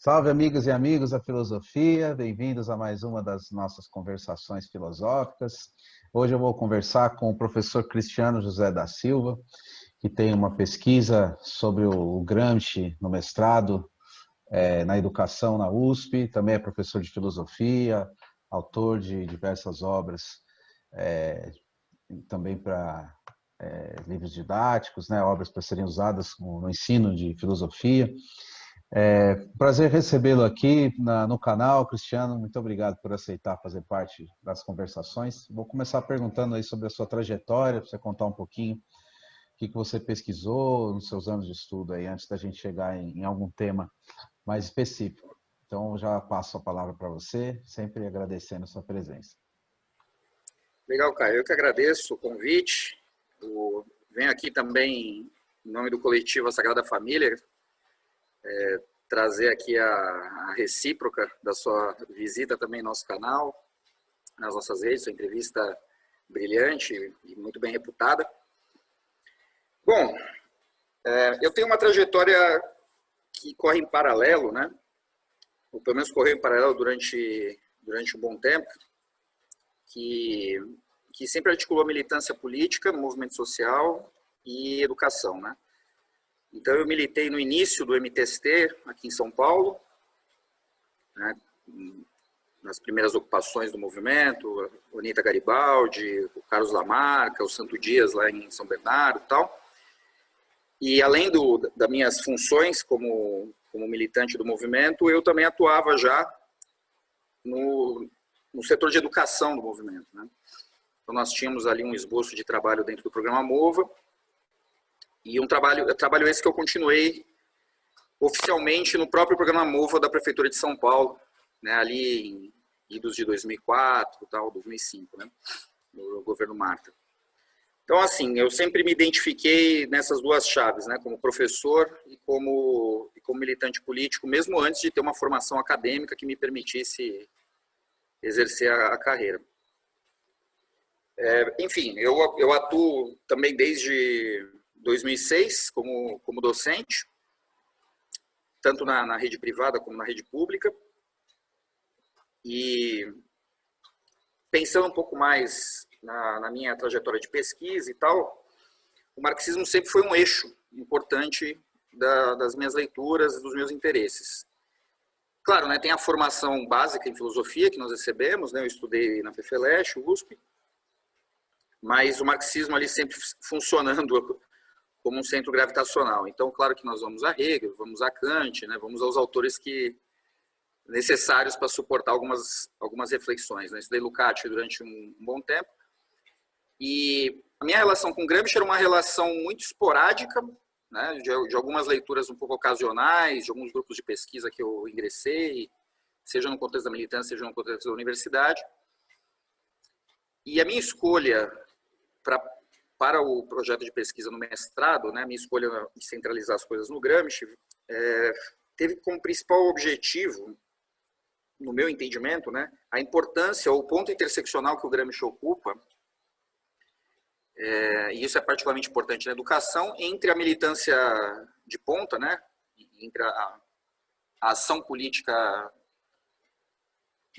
Salve, amigas e amigos da filosofia, bem-vindos a mais uma das nossas conversações filosóficas. Hoje eu vou conversar com o professor Cristiano José da Silva, que tem uma pesquisa sobre o Gramsci no mestrado na educação na USP, também é professor de filosofia, autor de diversas obras, também para livros didáticos, né, obras para serem usadas no ensino de filosofia. Prazer recebê-lo aqui no canal, Cristiano. Muito obrigado por aceitar fazer parte das conversações. Vou começar perguntando aí sobre a sua trajetória, para você contar um pouquinho o que você pesquisou nos seus anos de estudo aí, antes da gente chegar em algum tema mais específico. Então, já passo a palavra para você, sempre agradecendo a sua presença. Legal, Caio. Eu que agradeço o convite. Venho aqui também, em nome do coletivo A Sagrada Família, trazer aqui a recíproca da sua visita também no nosso canal, nas nossas redes, sua entrevista brilhante e muito bem reputada. Bom, eu tenho uma trajetória que corre em paralelo, né? Ou pelo menos correu em paralelo durante um bom tempo, que sempre articulou militância política, movimento social e educação, né? Então, eu militei no início do MTST, aqui em São Paulo, né, nas primeiras ocupações do movimento, o Anita Garibaldi, o Carlos Lamarca, o Santo Dias, lá em São Bernardo e tal. E, além das minhas funções como militante do movimento, eu também atuava já no setor de educação do movimento, né? Então, nós tínhamos ali um esboço de trabalho dentro do programa MOVA, e trabalho esse que eu continuei oficialmente no próprio programa MOVA da Prefeitura de São Paulo, né, ali em idos de 2004, tal, 2005, né, no governo Marta. Então, assim, eu sempre me identifiquei nessas duas chaves, né, como professor e como militante político, mesmo antes de ter uma formação acadêmica que me permitisse exercer a carreira. Enfim, eu atuo também desde 2006 como docente, tanto na rede privada como na rede pública. E pensando um pouco mais na minha trajetória de pesquisa e tal, o marxismo sempre foi um eixo importante das minhas leituras e dos meus interesses. Claro, né, tem a formação básica em filosofia que nós recebemos, né, eu estudei na FEFELESH, USP, mas o marxismo ali sempre funcionando como um centro gravitacional. Então, claro que nós vamos a Hegel, vamos a Kant, né, vamos aos autores necessários para suportar algumas reflexões, né. Estudei Lukács durante um bom tempo. E a minha relação com Gramsci era uma relação muito esporádica, né, de algumas leituras um pouco ocasionais, de alguns grupos de pesquisa que eu ingressei, seja no contexto da militância, seja no contexto da universidade. E a minha escolha para o projeto de pesquisa no mestrado, né, minha escolha de centralizar as coisas no Gramsci, teve como principal objetivo, no meu entendimento, né, a importância ou o ponto interseccional que o Gramsci ocupa, e isso é particularmente importante na educação, entre a militância de ponta, né, entre a ação política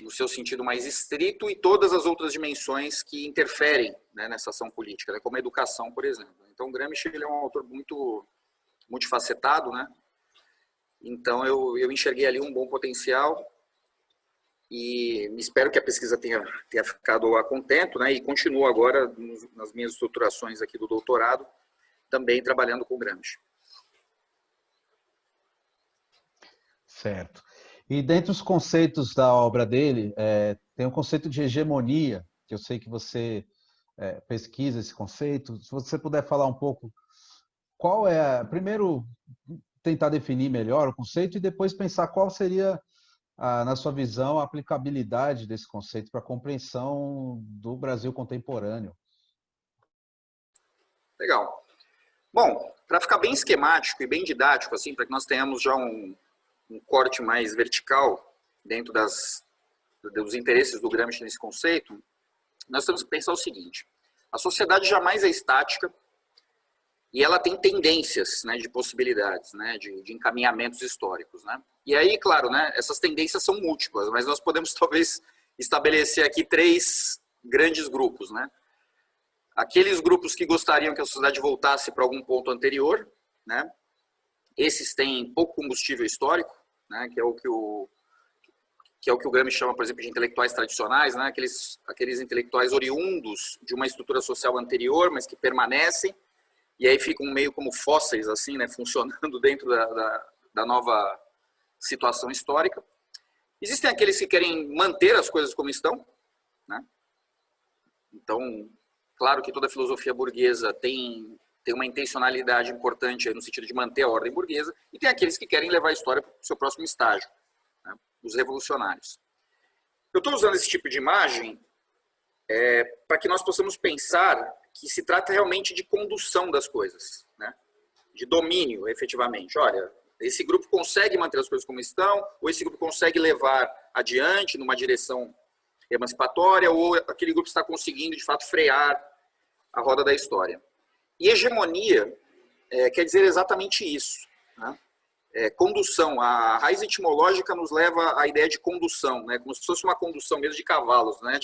no seu sentido mais estrito e todas as outras dimensões que interferem, né, nessa ação política, né, como a educação, por exemplo. Então, Gramsci ele é um autor muito multifacetado, né? Então, eu enxerguei ali um bom potencial e espero que a pesquisa tenha ficado a contento, né? E continuo agora nas minhas estruturações aqui do doutorado, também trabalhando com Gramsci. Certo. E dentre os conceitos da obra dele, tem o conceito de hegemonia, que eu sei que você pesquisa esse conceito. Se você puder falar um pouco, primeiro tentar definir melhor o conceito e depois pensar qual seria, na sua visão, a aplicabilidade desse conceito para a compreensão do Brasil contemporâneo. Legal. Bom, para ficar bem esquemático e bem didático, assim, para que nós tenhamos já um corte mais vertical dentro dos interesses do Gramsci nesse conceito, nós temos que pensar o seguinte: a sociedade jamais é estática e ela tem tendências, né, de possibilidades, né, de encaminhamentos históricos, né. E aí, claro, né, essas tendências são múltiplas, mas nós podemos talvez estabelecer aqui 3 grandes grupos, né. Aqueles grupos que gostariam que a sociedade voltasse para algum ponto anterior, né. Esses têm pouco combustível histórico, né, que é o que o Gramsci chama, por exemplo, de intelectuais tradicionais, né, aqueles intelectuais oriundos de uma estrutura social anterior, mas que permanecem, e aí ficam meio como fósseis, assim, né, funcionando dentro da nova situação histórica. Existem aqueles que querem manter as coisas como estão, né? Então, claro que toda filosofia burguesa tem uma intencionalidade importante no sentido de manter a ordem burguesa, e tem aqueles que querem levar a história para o seu próximo estágio, né? Os revolucionários. Eu estou usando esse tipo de imagem para que nós possamos pensar que se trata realmente de condução das coisas, né? De domínio, efetivamente. Olha, esse grupo consegue manter as coisas como estão, ou esse grupo consegue levar adiante numa direção emancipatória, ou aquele grupo está conseguindo, de fato, frear a roda da história. E hegemonia quer dizer exatamente isso, né? Condução, a raiz etimológica nos leva à ideia de condução, né? Como se fosse uma condução mesmo de cavalos, né?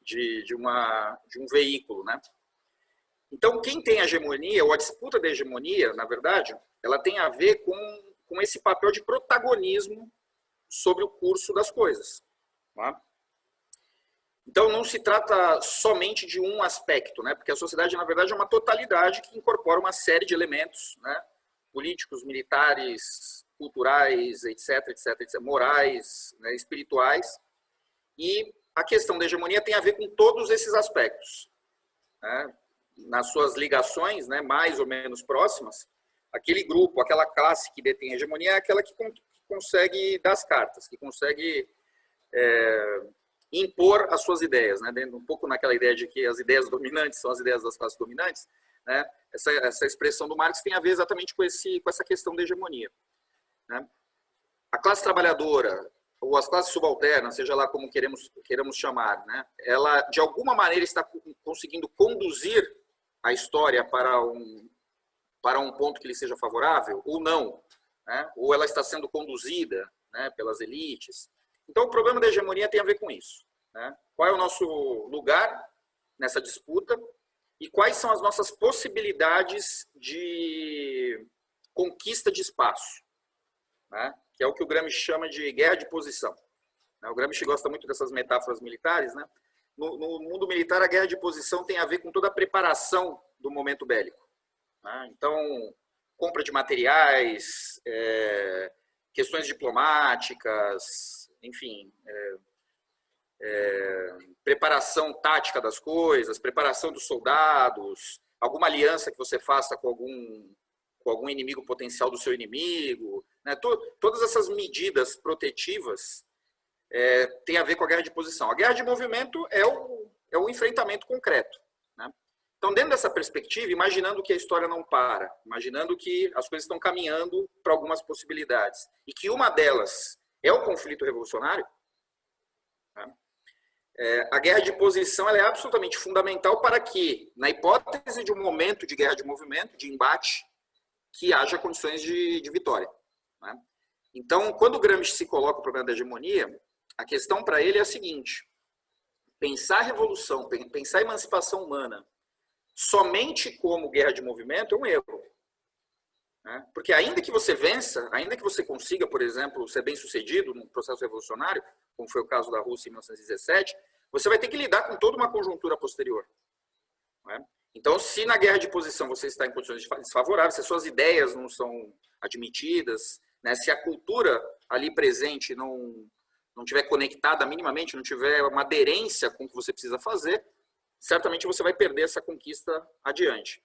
De um veículo, né? Então, quem tem a hegemonia, ou a disputa da hegemonia, na verdade, ela tem a ver com esse papel de protagonismo sobre o curso das coisas. Tá? Então, não se trata somente de um aspecto, né? Porque a sociedade, na verdade, é uma totalidade que incorpora uma série de elementos, né? Políticos, militares, culturais, etc., morais, né? Espirituais. E a questão da hegemonia tem a ver com todos esses aspectos, né? Nas suas ligações, né, mais ou menos próximas, aquele grupo, aquela classe que detém a hegemonia é aquela que consegue dar as cartas, que consegue impor as suas ideias, né, um pouco naquela ideia de que as ideias dominantes são as ideias das classes dominantes, né, essa expressão do Marx tem a ver exatamente com essa questão da hegemonia, né. A classe trabalhadora, ou as classes subalternas, seja lá como queremos chamar, né, ela de alguma maneira está conseguindo conduzir a história para um ponto que lhe seja favorável, ou não, né? Ou ela está sendo conduzida, né, pelas elites. Então, o problema da hegemonia tem a ver com isso, né? Qual é o nosso lugar nessa disputa e quais são as nossas possibilidades de conquista de espaço, né? Que é o que o Gramsci chama de guerra de posição. O Gramsci gosta muito dessas metáforas militares, né? No mundo militar, a guerra de posição tem a ver com toda a preparação do momento bélico, né? Então, compra de materiais, questões diplomáticas, enfim, preparação tática das coisas, preparação dos soldados, alguma aliança que você faça com algum inimigo potencial do seu inimigo, né? Todas essas medidas protetivas tem a ver com a guerra de posição. A guerra de movimento é o enfrentamento concreto, né? Então, dentro dessa perspectiva, imaginando que a história não para, imaginando que as coisas estão caminhando para algumas possibilidades, e que uma delas é o conflito revolucionário, né? A guerra de posição ela é absolutamente fundamental para que, na hipótese de um momento de guerra de movimento, de embate, que haja condições de vitória, né? Então, quando o Gramsci se coloca o problema da hegemonia, a questão para ele é a seguinte: pensar a revolução, pensar a emancipação humana somente como guerra de movimento é um erro, né? Porque ainda que você vença, ainda que você consiga, por exemplo, ser bem sucedido no processo revolucionário, como foi o caso da Rússia em 1917, você vai ter que lidar com toda uma conjuntura posterior, né? Então, se na guerra de posição você está em condições desfavoráveis, se as suas ideias não são admitidas, né, se a cultura ali presente não estiver conectada minimamente, não tiver uma aderência com o que você precisa fazer, certamente você vai perder essa conquista adiante.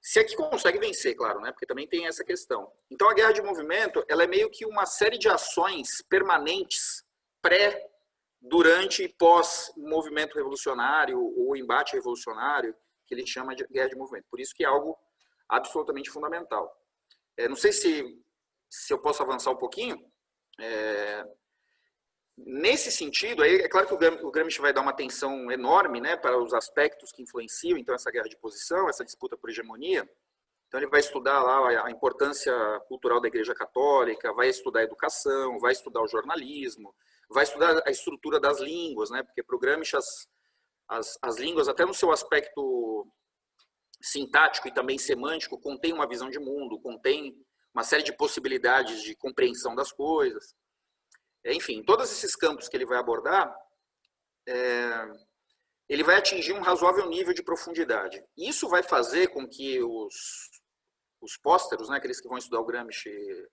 Se é que consegue vencer, claro, né? Porque também tem essa questão. Então, a guerra de movimento ela é meio que uma série de ações permanentes pré, durante e pós o movimento revolucionário ou embate revolucionário, que ele chama de guerra de movimento. Por isso que é algo absolutamente fundamental. Não sei se eu posso avançar um pouquinho. Nesse sentido, aí é claro que o Gramsci vai dar uma atenção enorme, né, para os aspectos que influenciam então essa guerra de posição, essa disputa por hegemonia, Então, ele vai estudar lá a importância cultural da Igreja Católica, vai estudar a educação, vai estudar o jornalismo, vai estudar a estrutura das línguas, né? Porque para o Gramsci as línguas, até no seu aspecto sintático e também semântico, contém uma visão de mundo, contém uma série de possibilidades de compreensão das coisas. Enfim, todos esses campos que ele vai abordar, ele vai atingir um razoável nível de profundidade. Isso vai fazer com que os pósteros, né, aqueles que vão estudar o Gramsci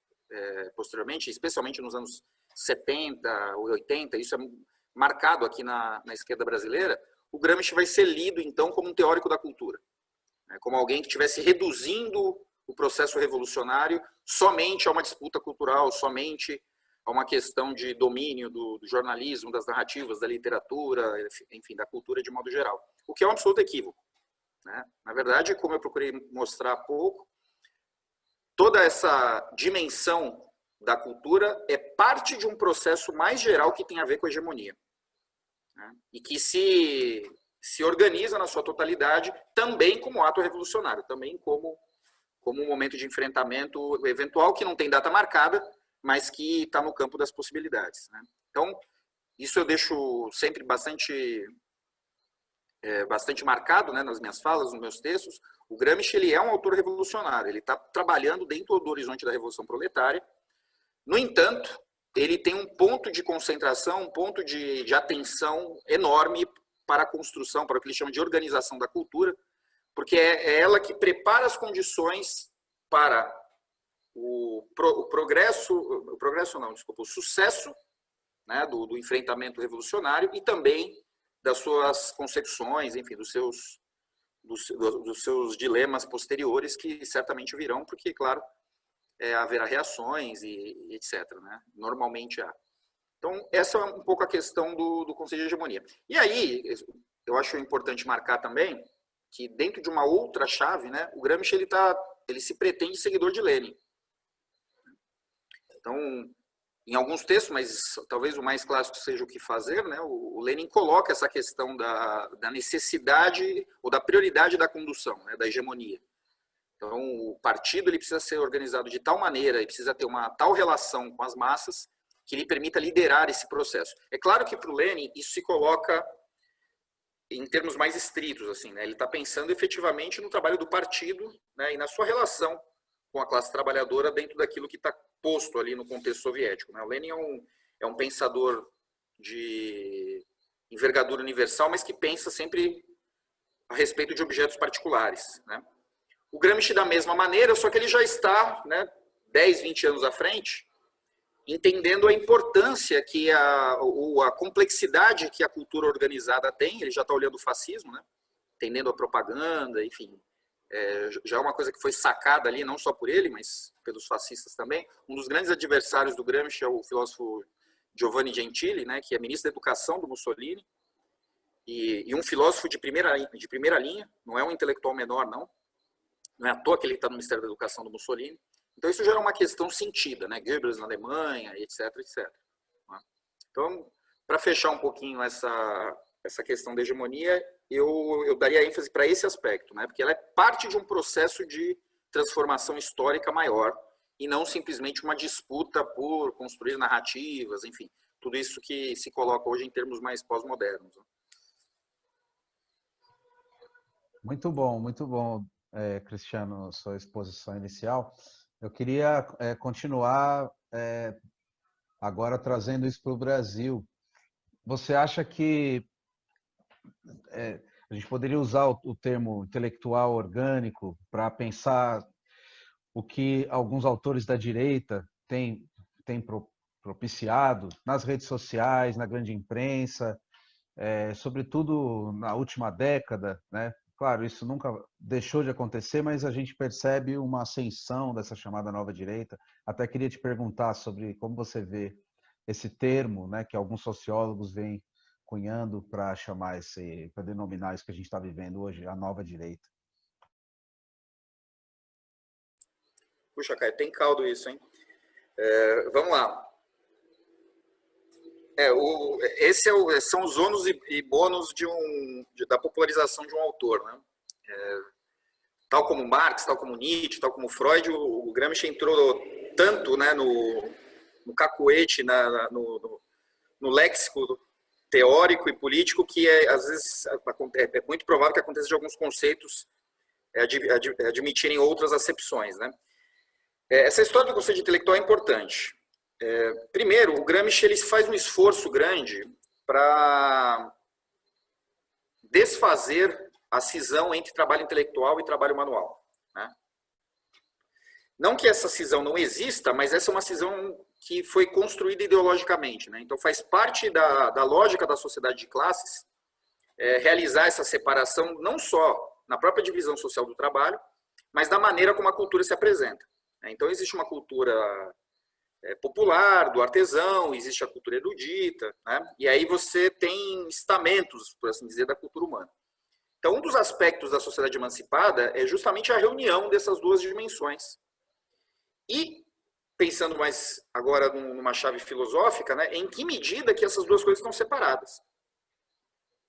posteriormente, especialmente nos anos 70 ou 80, isso é marcado aqui na esquerda brasileira, o Gramsci vai ser lido, então, como um teórico da cultura, né, como alguém que estivesse reduzindo o processo revolucionário somente a uma disputa cultural, somente a uma questão de domínio do jornalismo, das narrativas, da literatura, enfim, da cultura de modo geral. O que é um absoluto equívoco, né? Na verdade, como eu procurei mostrar há pouco, toda essa dimensão da cultura é parte de um processo mais geral que tem a ver com a hegemonia, né? E que se organiza na sua totalidade também como ato revolucionário, também como um momento de enfrentamento eventual que não tem data marcada, mas que está no campo das possibilidades, né? Então, isso eu deixo sempre bastante marcado, né, nas minhas falas, nos meus textos. O Gramsci, ele é um autor revolucionário, ele está trabalhando dentro do horizonte da Revolução Proletária. No entanto, ele tem um ponto de concentração, um ponto de atenção enorme para a construção, para o que ele chama de organização da cultura, porque é ela que prepara as condições para o sucesso, né, do enfrentamento revolucionário e também das suas consecuções, enfim, dos seus dilemas posteriores que certamente virão, porque, claro, haverá reações e etc., né? Normalmente há. Então, essa é um pouco a questão do conceito de hegemonia. E aí, eu acho importante marcar também que dentro de uma outra chave, né, o Gramsci ele se pretende seguidor de Lenin. Então, em alguns textos, mas talvez o mais clássico seja O que Fazer, né, o Lenin coloca essa questão da necessidade ou da prioridade da condução, né, da hegemonia. Então, o partido ele precisa ser organizado de tal maneira e precisa ter uma tal relação com as massas que lhe permita liderar esse processo. É claro que para o Lenin isso se coloca em termos mais estritos, assim, né? Ele está pensando efetivamente no trabalho do partido, né, e na sua relação com a classe trabalhadora dentro daquilo que está posto ali no contexto soviético, né? O Lenin é um pensador de envergadura universal, mas que pensa sempre a respeito de objetos particulares, né? O Gramsci da mesma maneira, só que ele já está, né, 10, 20 anos à frente, entendendo a importância que a complexidade que a cultura organizada tem. Ele já está olhando o fascismo, né? Entendendo a propaganda, enfim. Já é uma coisa que foi sacada ali, não só por ele, mas pelos fascistas também. Um dos grandes adversários do Gramsci é o filósofo Giovanni Gentili, né, que é ministro da Educação do Mussolini, e um filósofo de primeira linha, não é um intelectual menor, não. Não é à toa que ele está no Ministério da Educação do Mussolini. Então, isso já é uma questão sentida, né? Goebbels na Alemanha, etc, etc. Então, para fechar um pouquinho essa questão da hegemonia, eu daria ênfase para esse aspecto, né? Porque ela é parte de um processo de transformação histórica maior e não simplesmente uma disputa por construir narrativas, enfim, tudo isso que se coloca hoje em termos mais pós-modernos. Muito bom, Cristiano, sua exposição inicial. Eu queria continuar agora trazendo isso para o Brasil. Você acha que a gente poderia usar o termo intelectual orgânico para pensar o que alguns autores da direita têm propiciado nas redes sociais, na grande imprensa, sobretudo na última década, né? Claro, isso nunca deixou de acontecer, mas a gente percebe uma ascensão dessa chamada nova direita. Até queria te perguntar sobre como você vê esse termo, né, que alguns sociólogos vêm cunhando para para denominar isso que a gente está vivendo hoje, a nova direita. Puxa, Caio, tem caldo isso, hein? Vamos lá. São os ônus e bônus da popularização de um autor, né? tal como Marx, tal como Nietzsche, tal como Freud, o Gramsci entrou tanto, né, no cacoete, no léxico teórico e político, que às vezes é muito provável que aconteça de alguns conceitos admitirem outras acepções, né? Essa história do conceito intelectual é importante. Primeiro, o Gramsci ele faz um esforço grande para desfazer a cisão entre trabalho intelectual e trabalho manual, né? Não que essa cisão não exista, mas essa é uma cisão que foi construída ideologicamente, né? Então faz parte da lógica da sociedade de classes realizar essa separação não só na própria divisão social do trabalho, mas da maneira como a cultura se apresenta. Então existe uma cultura popular, do artesão, existe a cultura erudita, né? E aí você tem estamentos, por assim dizer, da cultura humana. Então, um dos aspectos da sociedade emancipada é justamente a reunião dessas duas dimensões. E, pensando mais agora numa chave filosófica, né, em que medida que essas duas coisas estão separadas?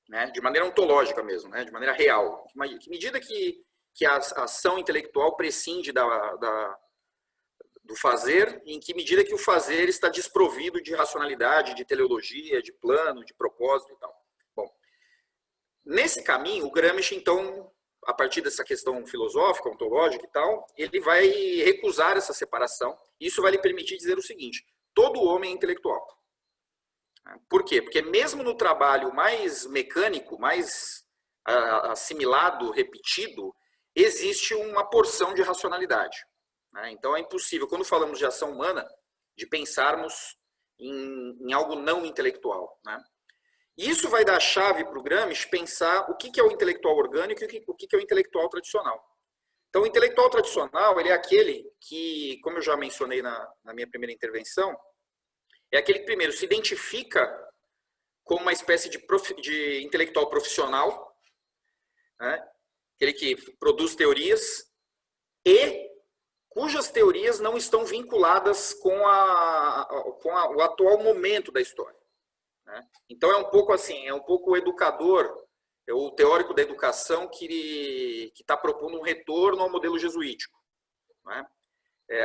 Né? De maneira ontológica mesmo, né? De maneira real. Que medida que a ação intelectual prescinde do fazer, e em que medida que o fazer está desprovido de racionalidade, de teleologia, de plano, de propósito e tal. Bom, nesse caminho, o Gramsci, então, a partir dessa questão filosófica, ontológica e tal, ele vai recusar essa separação. Isso vai lhe permitir dizer o seguinte: todo homem é intelectual. Por quê? Porque mesmo no trabalho mais mecânico, mais assimilado, repetido, existe uma porção de racionalidade. Então é impossível, quando falamos de ação humana, de pensarmos em algo não intelectual, né? E isso vai dar a chave para o Gramsci pensar o que é o intelectual orgânico e o que é o intelectual tradicional. Então, o intelectual tradicional, ele é aquele que, como eu já mencionei na minha primeira intervenção, é aquele que, primeiro, se identifica como uma espécie de intelectual profissional, né? Aquele que produz teorias e cujas teorias não estão vinculadas com o atual momento da história. Então é um pouco assim, é um pouco o educador, o teórico da educação que está propondo um retorno ao modelo jesuítico.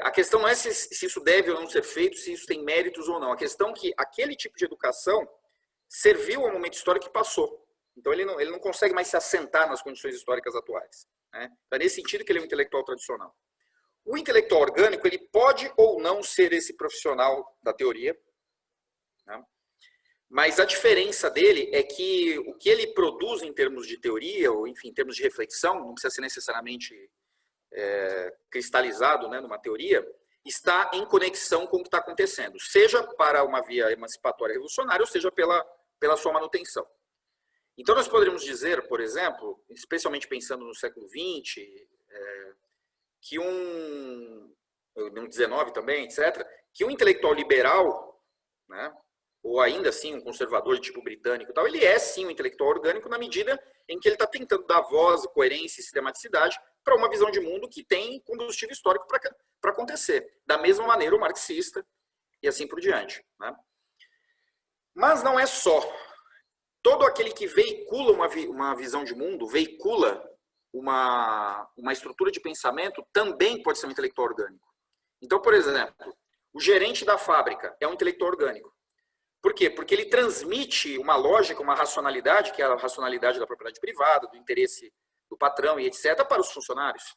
A questão não é se isso deve ou não ser feito, se isso tem méritos ou não. A questão é que aquele tipo de educação serviu ao momento histórico que passou. Então ele não consegue mais se assentar nas condições históricas atuais. Então é nesse sentido que ele é um intelectual tradicional. O intelectual orgânico, ele pode ou não ser esse profissional da teoria, né? Mas a diferença dele é que o que ele produz em termos de teoria, ou enfim, em termos de reflexão, não precisa ser necessariamente cristalizado, né, numa teoria, está em conexão com o que está acontecendo, seja para uma via emancipatória revolucionária, ou seja pela sua manutenção. Então nós poderíamos dizer, por exemplo, especialmente pensando no século XX, que no 19 também, etc., que um intelectual liberal, né, ou ainda assim um conservador de tipo britânico e tal, ele é sim um intelectual orgânico na medida em que ele está tentando dar voz, coerência e sistematicidade para uma visão de mundo que tem combustível histórico para acontecer. Da mesma maneira o marxista e assim por diante, né? Mas não é só. Todo aquele que veicula uma visão de mundo, veicula uma estrutura de pensamento, também pode ser um intelectual orgânico. Então, por exemplo, o gerente da fábrica é um intelectual orgânico. Por quê? Porque ele transmite uma lógica, uma racionalidade, que é a racionalidade da propriedade privada, do interesse do patrão e etc., para os funcionários.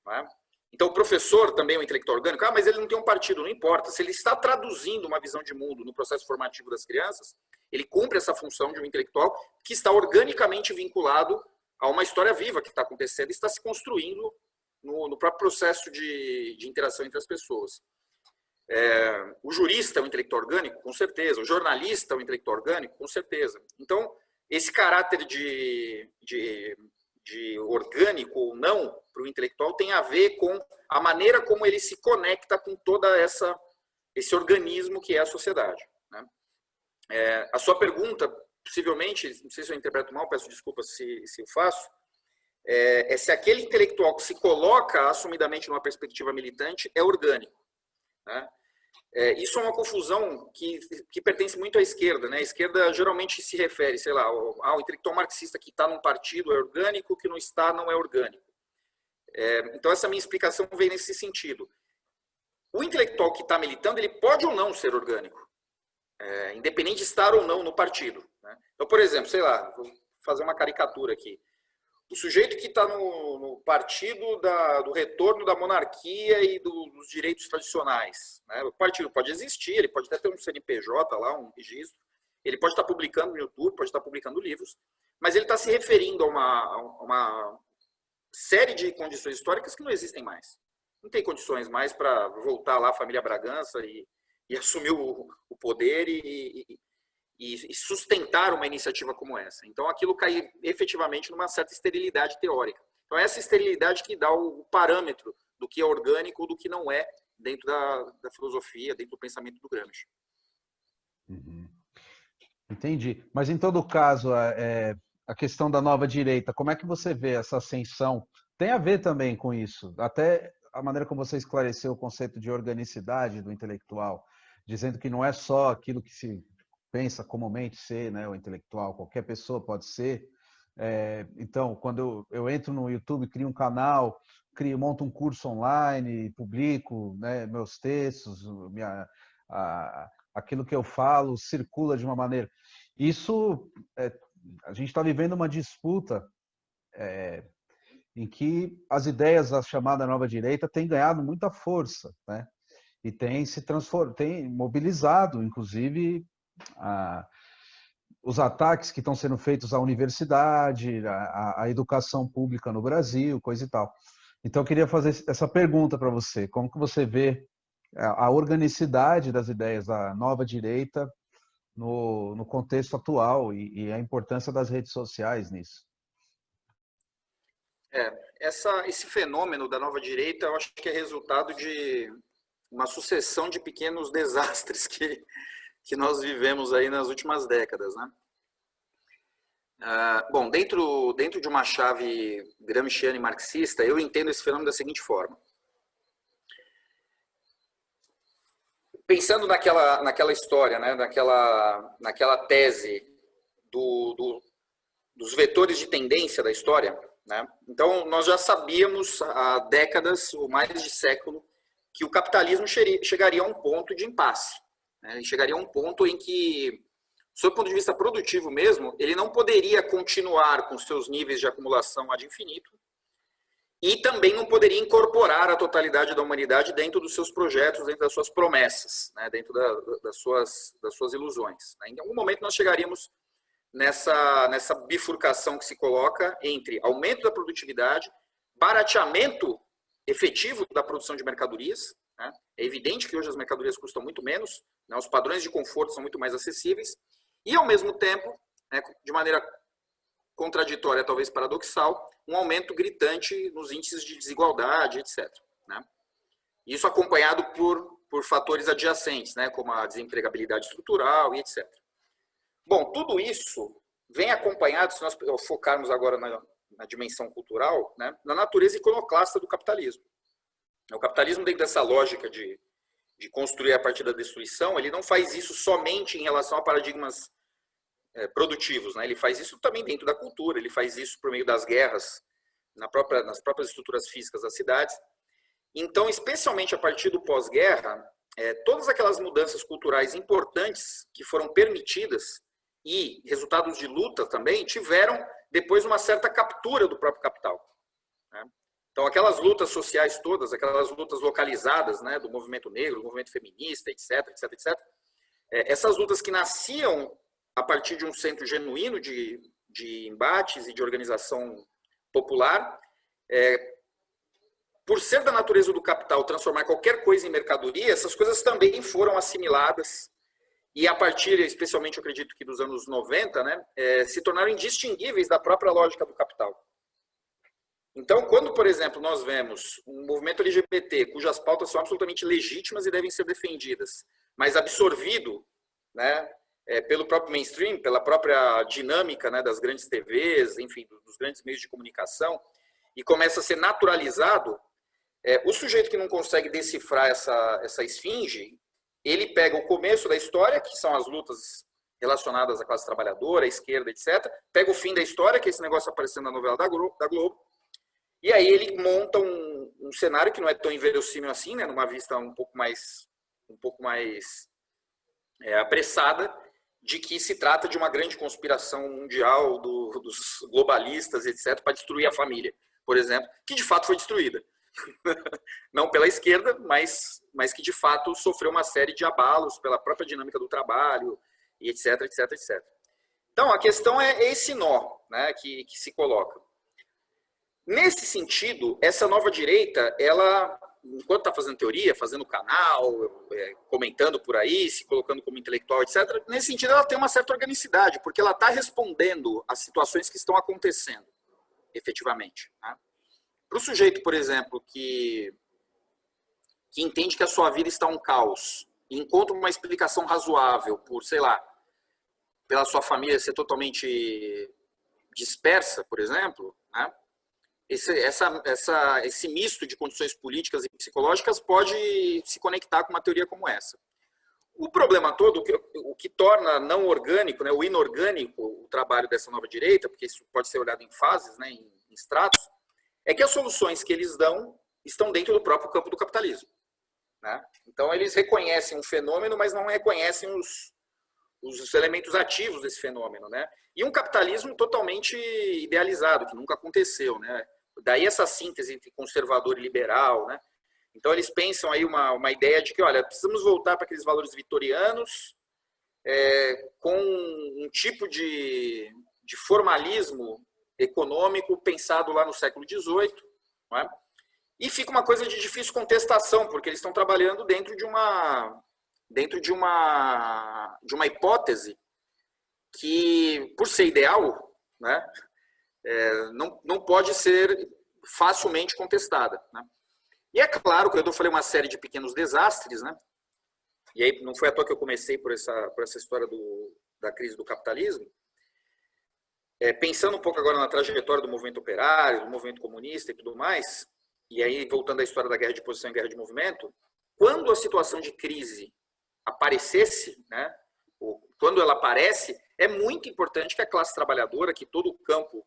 Né? Então, o professor também é um intelectual orgânico. Mas ele não tem um partido, não importa. Se ele está traduzindo uma visão de mundo no processo formativo das crianças, ele cumpre essa função de um intelectual que está organicamente vinculado a uma história viva que está acontecendo e está se construindo no próprio processo de interação entre as pessoas. O jurista é um intelectual orgânico? Com certeza. O jornalista é um intelectual orgânico? Com certeza. Então, esse caráter de orgânico ou não para o intelectual tem a ver com a maneira como ele se conecta com toda esse organismo que é a sociedade. Né? A sua pergunta, possivelmente, não sei se eu interpreto mal, peço desculpas se eu faço, é se aquele intelectual que se coloca assumidamente numa perspectiva militante é orgânico. Né? Isso é uma confusão que pertence muito à esquerda. Né? A esquerda geralmente se refere, sei lá, ao intelectual marxista que está num partido é orgânico, que não está não é orgânico. Então, essa minha explicação vem nesse sentido. O intelectual que está militando, ele pode ou não ser orgânico, independente de estar ou não no partido, né? Então, por exemplo, sei lá, vou fazer uma caricatura aqui. O sujeito que está no partido do retorno da monarquia e dos direitos tradicionais, né? O partido pode existir, ele pode até ter um CNPJ lá, um registro, ele pode estar publicando no YouTube, pode estar publicando livros, mas ele está se referindo a uma série de condições históricas que não existem mais. Não tem condições mais para voltar lá a família Bragança e assumir o poder e sustentar uma iniciativa como essa. Então, aquilo cai efetivamente numa certa esterilidade teórica. Então, essa esterilidade que dá o parâmetro do que é orgânico ou do que não é dentro da filosofia, dentro do pensamento do Gramsci. Uhum. Entendi. Mas, em todo caso, a questão da nova direita, como é que você vê essa ascensão? Tem a ver também com isso. Até a maneira como você esclareceu o conceito de organicidade do intelectual, dizendo que não é só aquilo que se pensa comumente ser, né, o intelectual, qualquer pessoa pode ser. Então, quando eu entro no YouTube, crio um canal, monto um curso online, publico, né, meus textos, aquilo que eu falo circula de uma maneira. Isso, a gente está vivendo uma disputa em que as ideias da chamada nova direita têm ganhado muita força, né? E tem mobilizado, inclusive, os ataques que estão sendo feitos à universidade, à educação pública no Brasil, coisa e tal. Então, eu queria fazer essa pergunta para você. Como que você vê a organicidade das ideias da nova direita no contexto atual e a importância das redes sociais nisso? Esse fenômeno da nova direita, eu acho que é resultado de uma sucessão de pequenos desastres que nós vivemos aí nas últimas décadas, né? Bom, dentro de uma chave gramsciana e marxista, eu entendo esse fenômeno da seguinte forma. Pensando naquela história, né, naquela tese dos vetores de tendência da história, né? Então, nós já sabíamos há décadas, ou mais de século, que o capitalismo chegaria a um ponto de impasse, né? Ele chegaria a um ponto em que, sob o ponto de vista produtivo mesmo, ele não poderia continuar com seus níveis de acumulação ad infinito e também não poderia incorporar a totalidade da humanidade dentro dos seus projetos, dentro das suas promessas, né? Dentro das suas ilusões. Em algum momento nós chegaríamos nessa bifurcação que se coloca entre aumento da produtividade, barateamento efetivo da produção de mercadorias, né? É evidente que hoje as mercadorias custam muito menos, né? Os padrões de conforto são muito mais acessíveis, e ao mesmo tempo, né, de maneira contraditória, talvez paradoxal, um aumento gritante nos índices de desigualdade, etc., né? Isso acompanhado por fatores adjacentes, né, como a desempregabilidade estrutural e etc. Bom, tudo isso vem acompanhado, se nós focarmos agora na dimensão cultural, né, na natureza iconoclasta do capitalismo. O capitalismo, dentro dessa lógica de construir a partir da destruição, ele não faz isso somente em relação a paradigmas produtivos, né? Ele faz isso também dentro da cultura, ele faz isso por meio das guerras, nas próprias estruturas físicas das cidades. Então, especialmente a partir do pós-guerra, todas aquelas mudanças culturais importantes que foram permitidas e resultados de luta também tiveram depois uma certa captura do próprio capital, né? Então, aquelas lutas sociais todas, aquelas lutas localizadas, né, do movimento negro, do movimento feminista, etc., etc., etc., essas lutas que nasciam a partir de um centro genuíno de embates e de organização popular, por ser da natureza do capital transformar qualquer coisa em mercadoria, essas coisas também foram assimiladas e a partir, especialmente, eu acredito que dos anos 90, né, se tornaram indistinguíveis da própria lógica do capital. Então, quando, por exemplo, nós vemos um movimento LGBT cujas pautas são absolutamente legítimas e devem ser defendidas, mas absorvido, né, pelo próprio mainstream, pela própria dinâmica, né, das grandes TVs, enfim, dos grandes meios de comunicação, e começa a ser naturalizado, o sujeito que não consegue decifrar essa esfinge, ele pega o começo da história, que são as lutas relacionadas à classe trabalhadora, à esquerda, etc., pega o fim da história, que é esse negócio aparecendo na novela da Globo, E aí ele monta um cenário que não é tão inverossímil assim, né, numa vista um pouco mais apressada, de que se trata de uma grande conspiração mundial dos globalistas, etc., para destruir a família, por exemplo, que de fato foi destruída. Não pela esquerda, mas que de fato sofreu uma série de abalos pela própria dinâmica do trabalho, e etc, etc, etc. Então, a questão é esse nó, né, que se coloca. Nesse sentido, essa nova direita, ela, enquanto está fazendo teoria, fazendo canal, comentando por aí, se colocando como intelectual, etc., nesse sentido ela tem uma certa organicidade, porque ela está respondendo às situações que estão acontecendo, efetivamente. Né? Para o sujeito, por exemplo, que entende que a sua vida está um caos, e encontra uma explicação razoável por, sei lá, pela sua família ser totalmente dispersa, por exemplo, né? Esse misto de condições políticas e psicológicas pode se conectar com uma teoria como essa. O problema todo, o que torna não orgânico, né, o inorgânico, o trabalho dessa nova direita, porque isso pode ser olhado em fases, né, em estratos, é que as soluções que eles dão estão dentro do próprio campo do capitalismo. Né? Então, eles reconhecem um fenômeno, mas não reconhecem os elementos ativos desse fenômeno, né? E um capitalismo totalmente idealizado, que nunca aconteceu, né? Daí essa síntese entre conservador e liberal, né? Então eles pensam aí uma ideia de que, olha, precisamos voltar para aqueles valores vitorianos, com um tipo de formalismo econômico pensado lá no século XVIII, não é? E fica uma coisa de difícil contestação, porque eles estão trabalhando dentro de uma hipótese que, por ser ideal, né, não pode ser facilmente contestada. Né? E é claro que eu falei uma série de pequenos desastres, né? E aí não foi à toa que eu comecei por essa história da crise do capitalismo. Pensando um pouco agora na trajetória do movimento operário, do movimento comunista e tudo mais, e aí voltando à história da guerra de posição e guerra de movimento, quando a situação de crise aparecesse, né, quando ela aparece, é muito importante que a classe trabalhadora, que todo o campo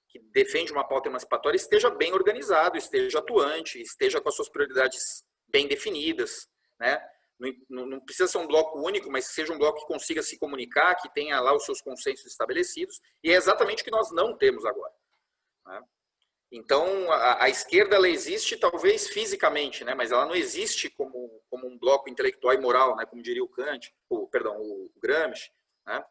que defende uma pauta emancipatória esteja bem organizado, esteja atuante, esteja com as suas prioridades bem definidas, né? Não precisa ser um bloco único, mas que seja um bloco que consiga se comunicar, que tenha lá os seus consensos estabelecidos, e é exatamente o que nós não temos agora. Né? Então, a esquerda ela existe talvez fisicamente, né? Mas ela não existe como um bloco intelectual e moral, né? Como diria o Kant, o Gramsci. Né?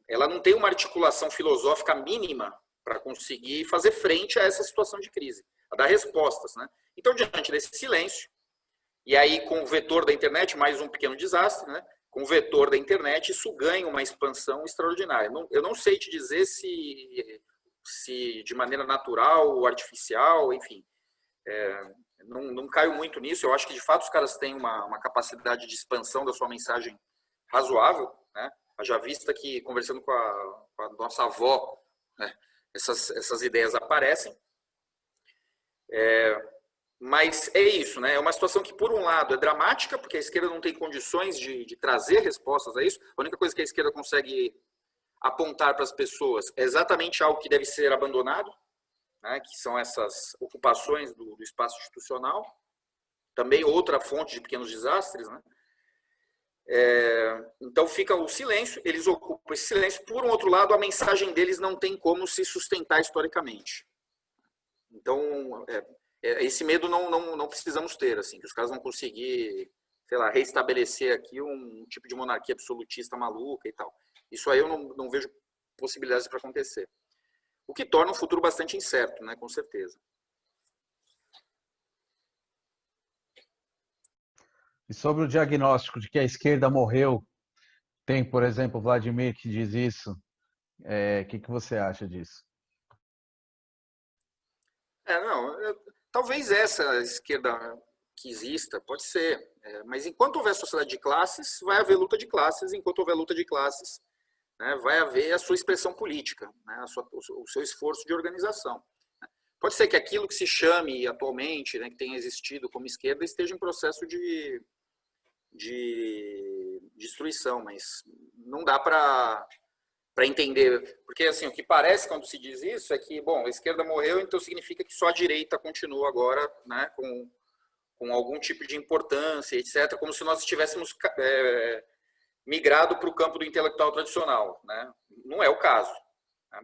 Ela não tem uma articulação filosófica mínima para conseguir fazer frente a essa situação de crise, a dar respostas. Né? Então, diante desse silêncio, e aí com o vetor da internet, mais um pequeno desastre, né? Com o vetor da internet, isso ganha uma expansão extraordinária. Eu não sei te dizer se de maneira natural ou artificial, enfim, não caio muito nisso. Eu acho que, de fato, os caras têm uma capacidade de expansão da sua mensagem razoável, né? Já vista que, conversando com a nossa avó, né, essas ideias aparecem. Mas é isso, né? É uma situação que, por um lado, é dramática, porque a esquerda não tem condições de trazer respostas a isso. A única coisa que a esquerda consegue apontar para as pessoas é exatamente algo que deve ser abandonado, né, que são essas ocupações do espaço institucional, também outra fonte de pequenos desastres. Né? Então fica o silêncio, eles ocupam esse silêncio. Por um outro lado, a mensagem deles não tem como se sustentar historicamente. Então, esse medo não precisamos ter, assim, que os caras vão conseguir, sei lá, reestabelecer aqui um tipo de monarquia absolutista maluca e tal. Isso aí eu não vejo possibilidades para acontecer. O que torna o futuro bastante incerto, né, com certeza. E sobre o diagnóstico de que a esquerda morreu, tem, por exemplo, Vladimir que diz isso. O que você acha disso? Talvez essa esquerda que exista, pode ser. Mas enquanto houver sociedade de classes, vai haver luta de classes. Enquanto houver luta de classes, né, vai haver a sua expressão política, né, o seu esforço de organização. Pode ser que aquilo que se chame atualmente, né, que tenha existido como esquerda, esteja em processo de destruição, mas não dá para entender, Porque, assim, o que parece quando se diz isso é que, bom, a esquerda morreu, então significa que só a direita continua agora, né, com algum tipo de importância, etc., como se nós estivéssemos migrado para o campo do intelectual tradicional, né? Não é o caso. Né?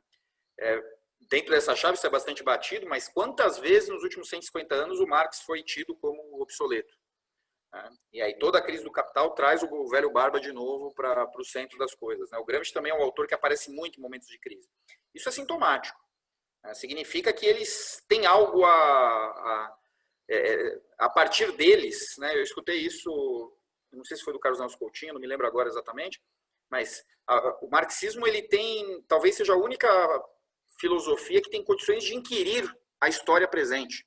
Dentro dessa chave isso é bastante batido, mas quantas vezes nos últimos 150 anos o Marx foi tido como obsoleto? Né? E aí toda a crise do capital traz o velho barba de novo para o centro das coisas. Né? O Gramsci também é um autor que aparece muito em momentos de crise. Isso é sintomático. Né? Significa que eles têm algo a partir deles, né? Eu escutei isso, não sei se foi do Carlos Nelson Coutinho, não me lembro agora exatamente, mas o marxismo ele tem, talvez seja a única filosofia que tem condições de inquirir a história presente,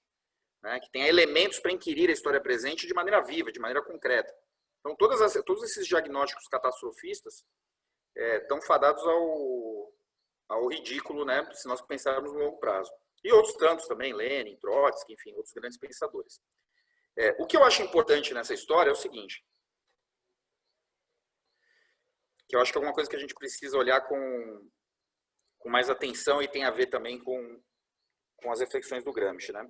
né? Que tem elementos para inquirir a história presente de maneira viva, de maneira concreta. Então, todos esses diagnósticos catastrofistas estão fadados ao ridículo, né? Se nós pensarmos no longo prazo. E outros tantos também, Lenin, Trotsky, enfim, outros grandes pensadores. O que eu acho importante nessa história é o seguinte, que eu acho que é alguma coisa que a gente precisa olhar com mais atenção e tem a ver também com as reflexões do Gramsci, né?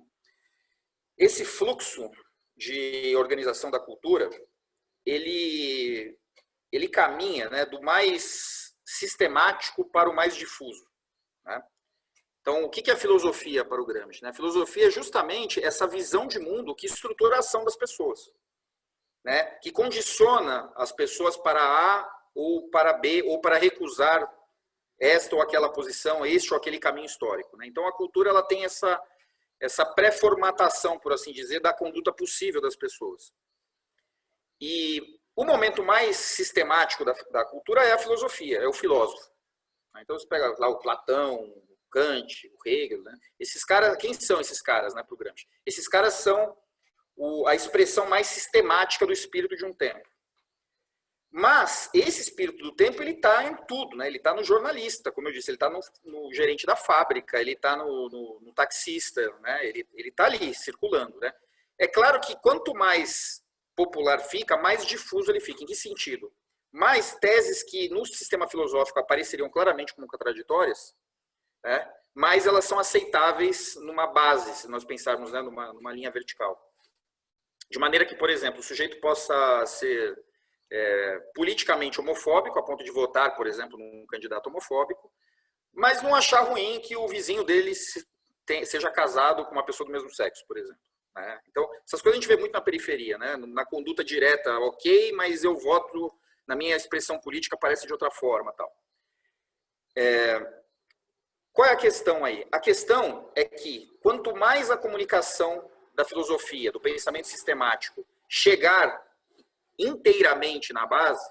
Esse fluxo de organização da cultura, ele caminha, né, do mais sistemático para o mais difuso, né? Então, o que é a filosofia para o Gramsci? A filosofia é justamente essa visão de mundo que estrutura a ação das pessoas, né? Que condiciona as pessoas para A ou para B, ou para recusar esta ou aquela posição, este ou aquele caminho histórico. Né? Então, a cultura ela tem essa pré-formatação, por assim dizer, da conduta possível das pessoas. E o momento mais sistemático da cultura é a filosofia, é o filósofo. Então, você pega lá o Platão, Kant, o Hegel, né? Esses caras, quem são esses caras, né, para o Gramsci? Esses caras são a expressão mais sistemática do espírito de um tempo. Mas esse espírito do tempo ele está em tudo, né? Ele está no jornalista, como eu disse, ele está no gerente da fábrica, ele está no taxista, né? Ele está ali circulando, né? É claro que quanto mais popular fica, mais difuso ele fica. Em que sentido? Mais teses que no sistema filosófico apareceriam claramente como contraditórias, né? Mas elas são aceitáveis numa base, se nós pensarmos, né, numa linha vertical. De maneira que, por exemplo, o sujeito possa ser politicamente homofóbico, a ponto de votar, por exemplo, num candidato homofóbico, mas não achar ruim que o vizinho dele seja casado com uma pessoa do mesmo sexo, por exemplo. Né? Então, essas coisas a gente vê muito na periferia, né? Na conduta direta, ok, mas eu voto, na minha expressão política parece de outra forma. Tal. Qual é a questão aí? A questão é que quanto mais a comunicação da filosofia, do pensamento sistemático, chegar inteiramente na base,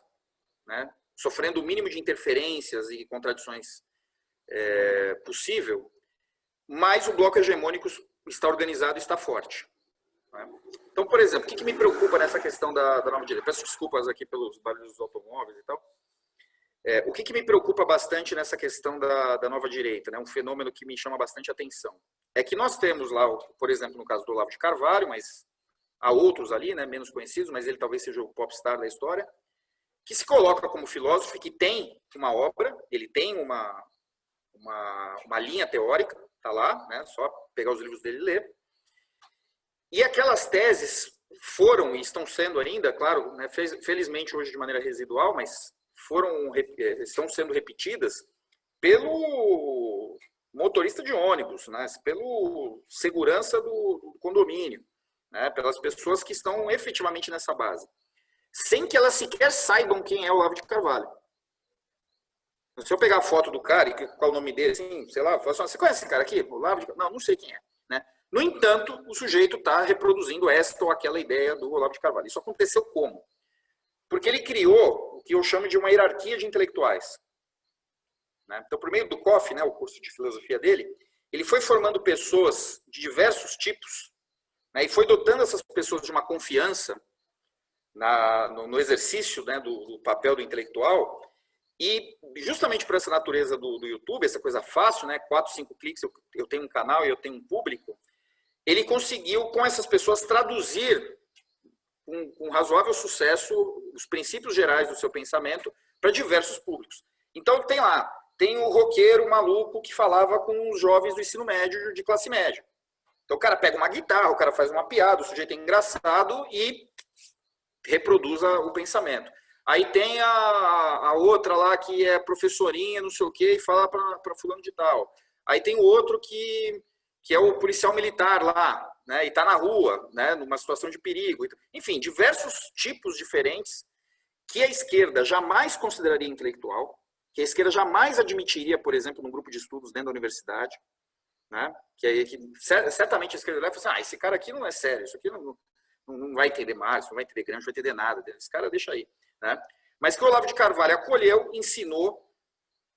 né, sofrendo o mínimo de interferências e contradições possível, mais o bloco hegemônico está organizado e está forte. Né? Então, por exemplo, o que me preocupa nessa questão da nova direita? Peço desculpas aqui pelos barulhos dos automóveis e tal. O que me preocupa bastante nessa questão da nova direita, né, um fenômeno que me chama bastante atenção, é que nós temos lá, por exemplo, no caso do Olavo de Carvalho, mas há outros ali, né, menos conhecidos, mas ele talvez seja o popstar da história, que se coloca como filósofo, que tem uma obra, ele tem uma linha teórica, está lá, né, só pegar os livros dele e ler. E aquelas teses foram e estão sendo ainda, claro, né, felizmente hoje de maneira residual, mas estão sendo repetidas pelo motorista de ônibus, né, pelo segurança do condomínio, né, pelas pessoas que estão efetivamente nessa base, sem que elas sequer saibam quem é o Olavo de Carvalho. Se eu pegar a foto do cara e qual o nome dele, assim, sei lá, você conhece esse cara aqui? Olavo de Carvalho? Não sei quem é. Né? No entanto, o sujeito está reproduzindo esta ou aquela ideia do Olavo de Carvalho. Isso aconteceu como? Porque ele criou o que eu chamo de uma hierarquia de intelectuais. Né? Então, por meio do COF, né, o curso de filosofia dele, ele foi formando pessoas de diversos tipos, né, e foi dotando essas pessoas de uma confiança no exercício, né, do papel do intelectual, e justamente por essa natureza do YouTube, essa coisa fácil, né, 4, 5 cliques, eu tenho um canal e eu tenho um público, ele conseguiu, com essas pessoas, traduzir com razoável sucesso os princípios gerais do seu pensamento para diversos públicos. Então, tem lá tem o roqueiro maluco que falava com os jovens do ensino médio, de classe média. Então o cara pega uma guitarra, o cara faz uma piada, o sujeito é engraçado e reproduz o pensamento. Aí tem a outra lá que é professorinha, não sei o quê, e fala para fulano de tal. Aí tem o outro que é o policial militar lá, né, e está na rua, né, numa situação de perigo. Enfim, diversos tipos diferentes que a esquerda jamais consideraria intelectual, que a esquerda jamais admitiria, por exemplo, num grupo de estudos dentro da universidade, né, que certamente a esquerda vai falar assim, esse cara aqui não é sério, isso aqui não vai entender Marx, não vai entender Gramsci, não vai entender nada, esse cara deixa aí. Né? Mas que o Olavo de Carvalho acolheu, ensinou.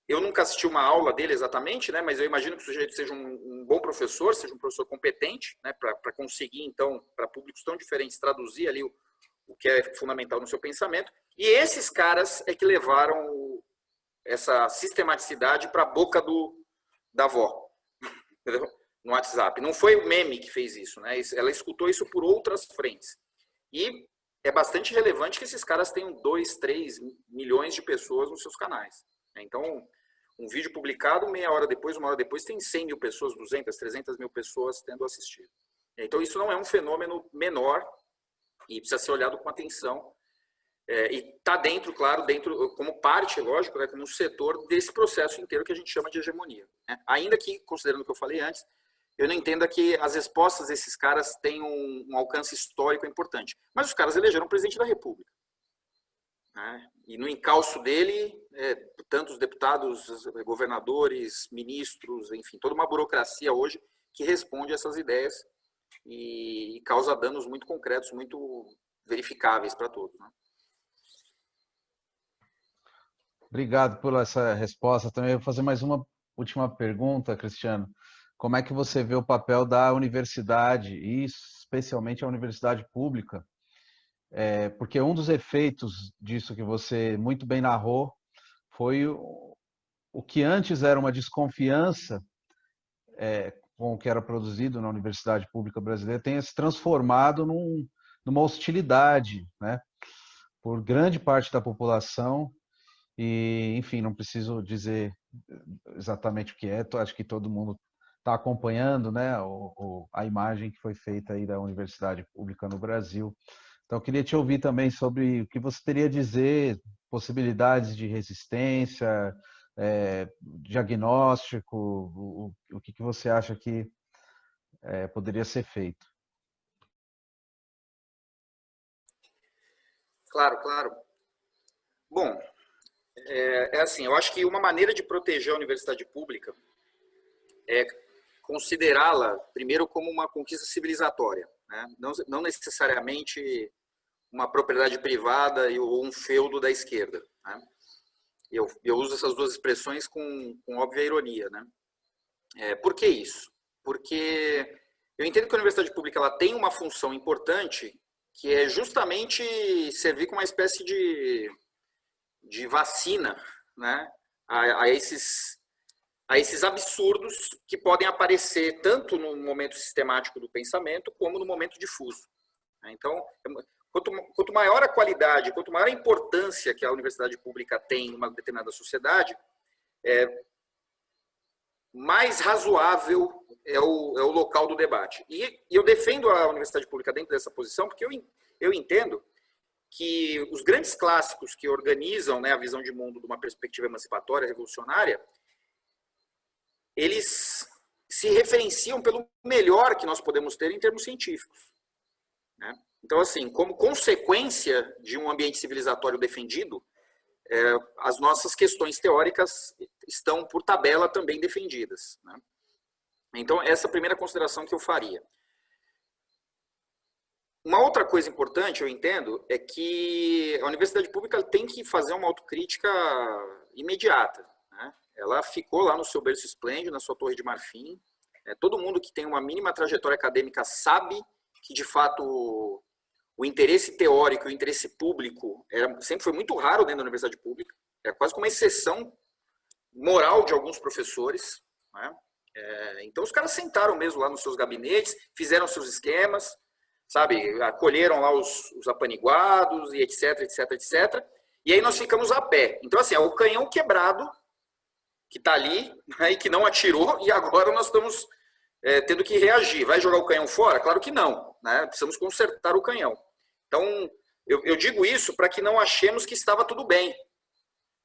Eu nunca assisti uma aula dele exatamente, né? Mas eu imagino que o sujeito seja um bom professor, seja um professor competente, né? Para conseguir, então, para públicos tão diferentes, traduzir ali o que é fundamental no seu pensamento. E esses caras é que levaram essa sistematicidade para a boca da avó, entendeu? No WhatsApp. Não foi o meme que fez isso, né? Ela escutou isso por outras frentes. E é bastante relevante que esses caras tenham 2, 3 milhões de pessoas nos seus canais. Então, um vídeo publicado, meia hora depois, uma hora depois, tem 100 mil pessoas, 200, 300 mil pessoas tendo assistido. Então, isso não é um fenômeno menor e precisa ser olhado com atenção. E está dentro, claro, como parte, lógico, né, como um setor desse processo inteiro que a gente chama de hegemonia. Né? Ainda que, considerando o que eu falei antes, eu não entendo que as respostas desses caras tenham um alcance histórico importante. Mas os caras elegeram o presidente da República. Né? E no encalço dele, tantos deputados, governadores, ministros, enfim, toda uma burocracia hoje que responde a essas ideias e causa danos muito concretos, muito verificáveis para todos. Né? Obrigado por essa resposta. Também vou fazer mais uma última pergunta, Cristiano. Como é que você vê o papel da universidade, e especialmente a universidade pública? Porque um dos efeitos disso que você muito bem narrou foi o que antes era uma desconfiança com o que era produzido na universidade pública brasileira, tenha se transformado numa hostilidade, né, por grande parte da população. E, enfim, não preciso dizer exatamente o que é, acho que todo mundo está acompanhando, né, a imagem que foi feita aí da universidade pública no Brasil. Então, eu queria te ouvir também sobre o que você teria a dizer, possibilidades de resistência, diagnóstico, o que você acha que poderia ser feito. Claro, claro. Bom, assim, eu acho que uma maneira de proteger a universidade pública é considerá-la, primeiro, como uma conquista civilizatória, né? Não necessariamente uma propriedade privada ou um feudo da esquerda. Né? Eu uso essas duas expressões com óbvia ironia. Né? Por que isso? Porque eu entendo que a universidade pública ela tem uma função importante que é justamente servir como uma espécie de vacina, né, a esses absurdos que podem aparecer tanto no momento sistemático do pensamento como no momento difuso. Então, quanto maior a qualidade, quanto maior a importância que a universidade pública tem em uma determinada sociedade, mais razoável é o local do debate. E eu defendo a universidade pública dentro dessa posição porque eu entendo que os grandes clássicos que organizam, né, a visão de mundo de uma perspectiva emancipatória, revolucionária, eles se referenciam pelo melhor que nós podemos ter em termos científicos. Né? Então, assim, como consequência de um ambiente civilizatório defendido, as nossas questões teóricas estão, por tabela, também defendidas. Né? Então, essa é a primeira consideração que eu faria. Uma outra coisa importante, eu entendo, é que a universidade pública tem que fazer uma autocrítica imediata. Né? Ela ficou lá no seu berço esplêndido, na sua torre de marfim. Todo mundo que tem uma mínima trajetória acadêmica sabe que, de fato, o interesse teórico e o interesse público sempre foi muito raro dentro da universidade pública. É quase como uma exceção moral de alguns professores. Né? Então, os caras sentaram mesmo lá nos seus gabinetes, fizeram seus esquemas, sabe, acolheram lá os apaniguados e etc, etc, etc. E aí nós ficamos a pé. Então, assim, é o canhão quebrado que está ali, né, e que não atirou, e agora nós estamos tendo que reagir. Vai jogar o canhão fora? Claro que não, né? Precisamos consertar o canhão. Então, eu digo isso para que não achemos que estava tudo bem,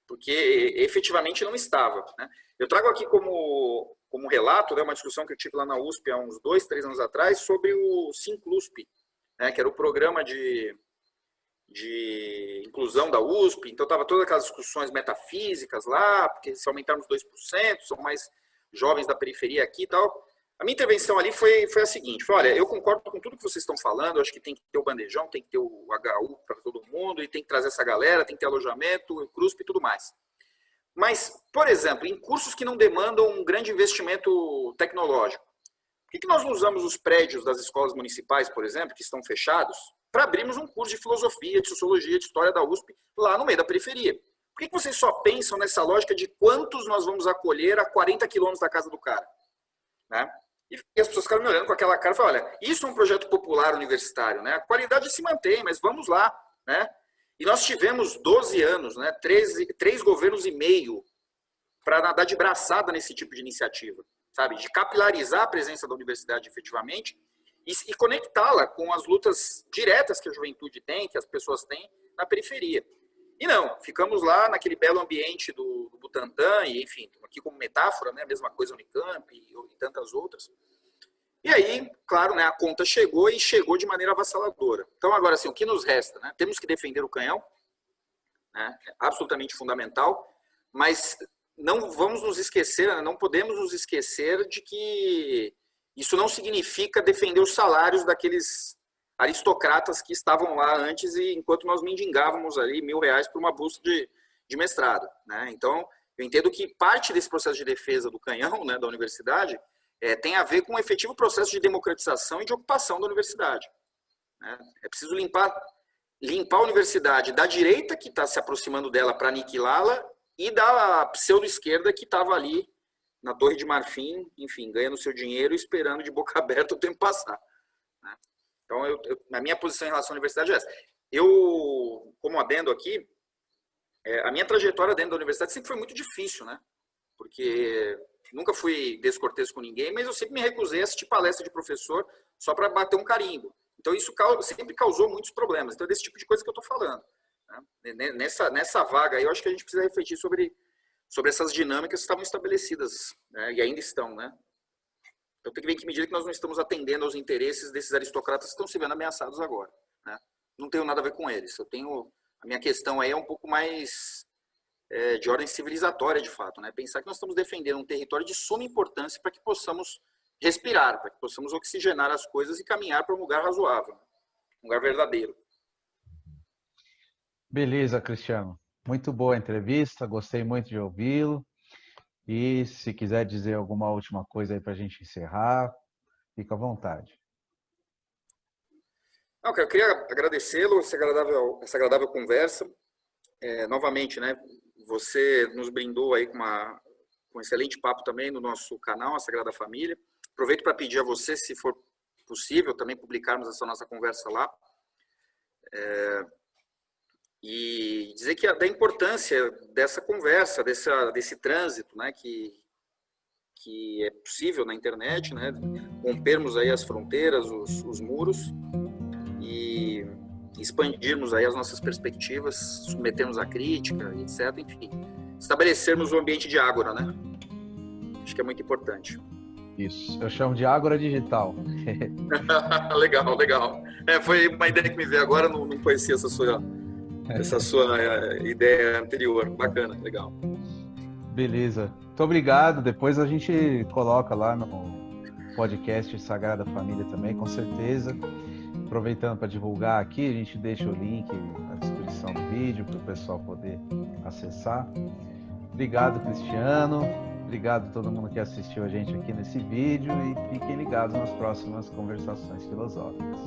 porque efetivamente não estava, né? Eu trago aqui como relato, né, uma discussão que eu tive lá na USP há uns 2, 3 anos atrás sobre o Sinclusp, né, que era o programa de inclusão da USP. Então estava todas aquelas discussões metafísicas lá, porque se aumentarmos 2%, são mais jovens da periferia aqui e tal. A minha intervenção ali foi a seguinte: olha, eu concordo com tudo que vocês estão falando, eu acho que tem que ter o bandejão, tem que ter o HU para todo mundo, e tem que trazer essa galera, tem que ter alojamento, o CRUSP e tudo mais. Mas, por exemplo, em cursos que não demandam um grande investimento tecnológico, por que nós não usamos os prédios das escolas municipais, por exemplo, que estão fechados, para abrirmos um curso de filosofia, de sociologia, de história da USP, lá no meio da periferia? Por que vocês só pensam nessa lógica de quantos nós vamos acolher a 40 quilômetros da casa do cara? Né? E as pessoas ficaram me olhando com aquela cara e falaram: olha, isso é um projeto popular universitário, né? A qualidade se mantém, mas vamos lá, né? E nós tivemos 12 anos, né? 3 governos e meio para nadar de braçada nesse tipo de iniciativa, sabe? De capilarizar a presença da universidade efetivamente e conectá-la com as lutas diretas que a juventude tem, que as pessoas têm na periferia. E não, ficamos lá naquele belo ambiente do Butantã, e enfim, aqui como metáfora, né, a mesma coisa Unicamp e tantas outras. E aí, claro, né, a conta chegou e chegou de maneira avassaladora. Então, agora, assim, o que nos resta? Né? Temos que defender o canhão, né, é absolutamente fundamental, mas não vamos nos esquecer, né, não podemos nos esquecer de que isso não significa defender os salários daqueles aristocratas que estavam lá antes, e enquanto nós mendigávamos ali R$1.000 por uma bolsa de mestrado, né? Então, eu entendo que parte desse processo de defesa do canhão, né, da universidade, tem a ver com o efetivo processo de democratização e de ocupação da universidade, né? É preciso limpar a universidade da direita, que está se aproximando dela para aniquilá-la, e da pseudo-esquerda que estava ali na Torre de Marfim, enfim, ganhando seu dinheiro e esperando de boca aberta o tempo passar, né? Então, a minha posição em relação à universidade é essa. Eu, como adendo aqui, a minha trajetória dentro da universidade sempre foi muito difícil, né? Porque nunca fui descortês com ninguém, mas eu sempre me recusei a assistir palestra de professor só para bater um carimbo. Então, isso sempre causou muitos problemas. Então, é desse tipo de coisa que eu estou falando, né? Nessa vaga aí, eu acho que a gente precisa refletir sobre essas dinâmicas que estavam estabelecidas, né? E ainda estão, né? Então tem que ver em que medida que nós não estamos atendendo aos interesses desses aristocratas que estão se vendo ameaçados agora, né? Não tenho nada a ver com eles. A minha questão aí é um pouco mais de ordem civilizatória, de fato, né? Pensar que nós estamos defendendo um território de suma importância para que possamos respirar, para que possamos oxigenar as coisas e caminhar para um lugar razoável, um lugar verdadeiro. Beleza, Cristiano. Muito boa a entrevista, gostei muito de ouvi-lo. E se quiser dizer alguma última coisa aí para a gente encerrar, fica à vontade. Não, eu queria agradecê-lo, essa agradável conversa. Novamente, né, você nos brindou aí com um excelente papo também no nosso canal, a Sagrada Família. Aproveito para pedir a você, se for possível, também publicarmos essa nossa conversa lá. E dizer da importância dessa conversa, desse trânsito, né, que é possível na internet, né, rompermos aí as fronteiras, os muros e expandirmos aí as nossas perspectivas, submetermos a crítica, etc. Enfim, estabelecermos um ambiente de ágora, né? Acho que é muito importante. Isso, eu chamo de ágora digital. Legal. Foi uma ideia que me veio agora, não conhecia essa sua ideia anterior. Bacana, legal. Beleza. Muito obrigado. Depois a gente coloca lá no podcast Sagrada Família também, com certeza. Aproveitando para divulgar aqui, a gente deixa o link na descrição do vídeo para o pessoal poder acessar. Obrigado, Cristiano. Obrigado a todo mundo que assistiu a gente aqui nesse vídeo e fiquem ligados nas próximas conversações filosóficas.